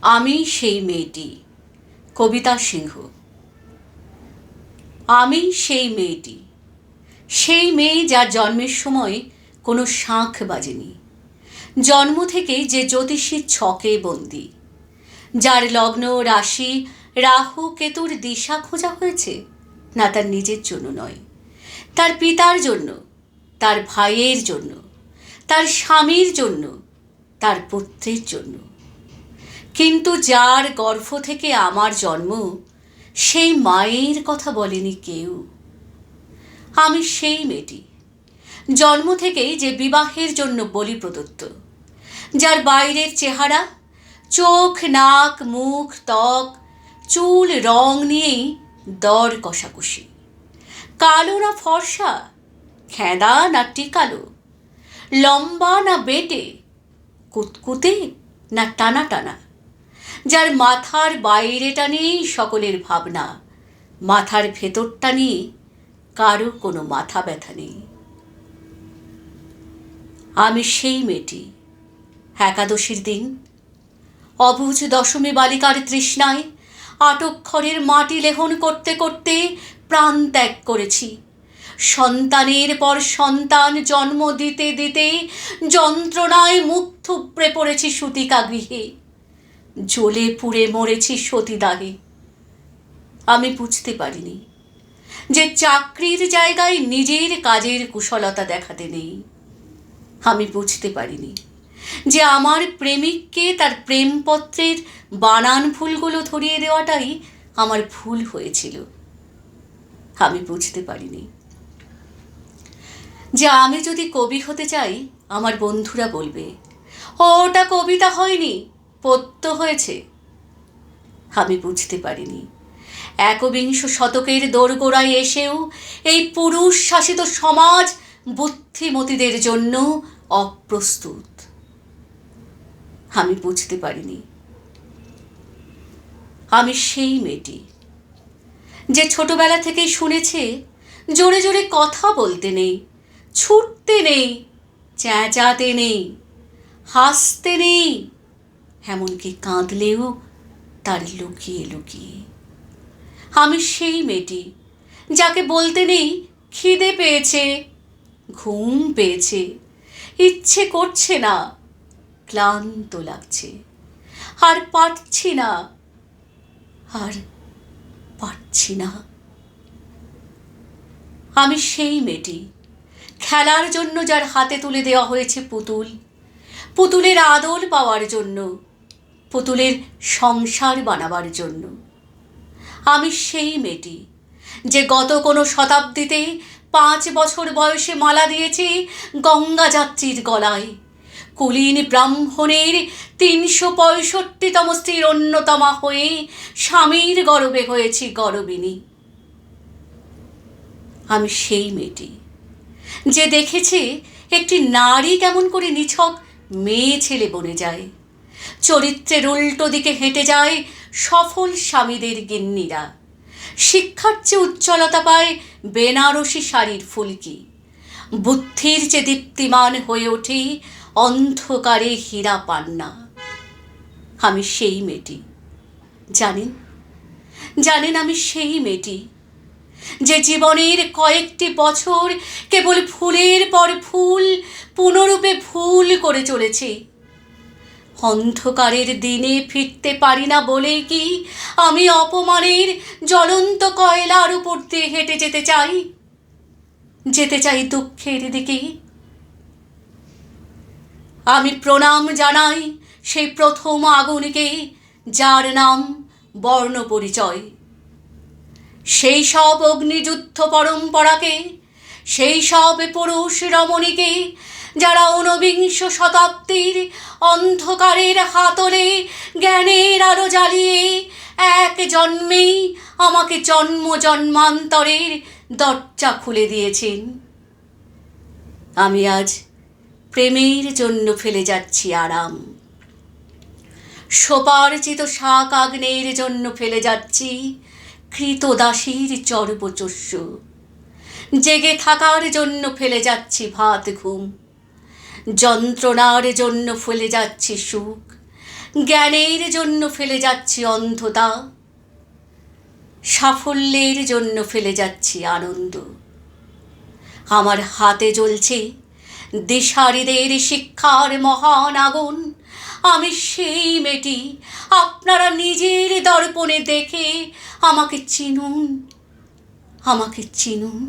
আমি সেই মেয়েটি। কবিতা সিংহ। আমি সেই মেয়েটি, সেই মেয়ে যার জন্মের সময় কোনো শাঁখ বাজেনি, জন্ম থেকেই যে জ্যোতিষীর ছকে বন্দি, যার লগ্ন রাশি রাহু কেতুর দিশা খোঁজা হয়েছে না তার নিজের জন্য নয়, তার পিতার জন্য, তার ভাইয়ের জন্য, তার স্বামীর জন্য, তার পুত্রের জন্য। কিন্তু যার গর্ভ থেকে আমার জন্ম, সেই মায়ের কথা বলেনি কেউ। আমি সেই মেয়েটি, জন্ম থেকেই যে বিবাহের জন্য বলি প্রদত্ত, যার বাইরের চেহারা, চোখ, নাক, মুখ, ত্বক, চুল, রং নিয়েই দর কষাকষি। কালো না ফর্সা, খেঁদা না টিকালো, লম্বা না বেটে, কুতকুতে না টানা টানা, যার মাথার বাইরেটা নিয়েই সকলের ভাবনা, মাথার ভেতরটা নিয়ে কারো কোনো মাথা ব্যথা নেই। আমি সেই মেয়েটি, একাদশীর দিন অবুঝ দশমী বালিকার তৃষ্ণায় আটক্ষরের মাটি লেহন করতে করতে প্রাণ ত্যাগ করেছি। সন্তানের পর সন্তান জন্ম দিতে দিতে যন্ত্রণায় মুখ থুবড়ে পড়েছি সূতিকা গৃহে, জ্বলে পুড়ে মরেছি সতীদাহে। আমি বুঝতে পারিনি যে চাকরির জায়গায় নিজের কাজের কুশলতা দেখাতে নেই। আমি বুঝতে পারিনি যে আমার প্রেমিককে তার প্রেমপত্রের বানান ভুলগুলো ধরিয়ে দেওয়াটাই আমার ভুল হয়েছিল। আমি বুঝতে পারিনি যে আমি যদি কবি হতে চাই, আমার বন্ধুরা বলবে ওটা কবিতা হয়নি, পদ্য হয়েছে। আমি বুঝতে পারিনি একবিংশ শতকের দোরগোড়ায় এসেও এই পুরুষ শাসিত সমাজ বুদ্ধিমতীদের জন্য অপ্রস্তুত। আমি বুঝতে পারিনি আমি সেই মেয়েটি যে ছোটবেলা থেকেই শুনেছে জোরে জোরে কথা বলতে নেই, ছুটতে নেই, চেঁচাতে নেই, হাসতে নেই, এমনকি কাঁদলেও তার লুকিয়ে লুকিয়ে। আমি সেই মেয়েটি যাকে বলতে নেই খিদে পেয়েছে, ঘুম পেয়েছে, ইচ্ছে করছে না, ক্লান্ত লাগছে, আর পারছি না, আর পারছি না। আমি সেই মেয়েটি খেলার জন্য যার হাতে তুলে দেওয়া হয়েছে পুতুল, পুতুলের আদর পাওয়ার জন্য, পুতুলের সংসার বানাবার জন্য। আমি সেই মেয়েটি যে গত কোনো শতাব্দীতে 5 বছর বয়সে মালা দিয়েছি গঙ্গা যাত্রীর গলায়, কুলীন ব্রাহ্মণের 365তম স্ত্রীর অন্যতমা হয়ে স্বামীর গর্বে হয়েছি গর্বিনী। আমি সেই মেয়েটি যে দেখেছে একটি নারী কেমন করে নিছক মেয়ে ছেলে বনে যায়, চরিত্রের উল্টো দিকে হেঁটে যায় সফল স্বামীদের গিন্নিরা, শিক্ষার চেয়ে উজ্জ্বলতা পায় বেনারসি শাড়ির ফুলকি, বুদ্ধির চেয়ে দীপ্তিমান হয়ে ওঠে অন্ধকারে হীরা পান্না। আমি সেই মেয়েটি, জানেন আমি সেই মেয়েটি যে জীবনের কয়েকটি বছর কেবল ফুলের পর ফুল পুনরূপে ভুল করে চলেছে। অন্ধকারের দিনে ফিরতে পারি না বলেই কি আমি অপমানের জ্বলন্ত কয়লার উপর দিয়ে হেঁটে যেতে চাই দুঃখের দিকে। আমি প্রণাম জানাই সেই প্রথম আগুনকে, যার নাম বর্ণ পরিচয়, সেই সব অগ্নিযুদ্ধ পরম্পরাকে, সেই সব পুরুষ রমণীকে যারা 19বিংশ শতাব্দীর অন্ধকারের হাতলে জ্ঞানের আলো জ্বালিয়ে এক জন্মেই আমাকে জন্ম জন্মান্তরের দরজা খুলে দিয়েছেন। আমি আজ প্রেমের জন্য ফেলে যাচ্ছি আরাম, সোপার্জিত শাক আগ্নের জন্য ফেলে যাচ্ছি কৃতদাসীর চর্বচস্য, জেগে থাকার জন্য ফেলে যাচ্ছি ভাত ঘুম, যন্ত্রণার জন্য ফেলে যাচ্ছি সুখ, জ্ঞানের জন্য ফেলে যাচ্ছি অন্ধতা, সাফল্যের জন্য ফেলে যাচ্ছি আনন্দ। আমার হাতে জ্বলছে দিশারীদের শিক্ষার মহান আগুন। আমি সেই মেয়েটি, আপনারা নিজের দর্পণে দেখে আমাকে চিনুন, আমাকে চিনুন।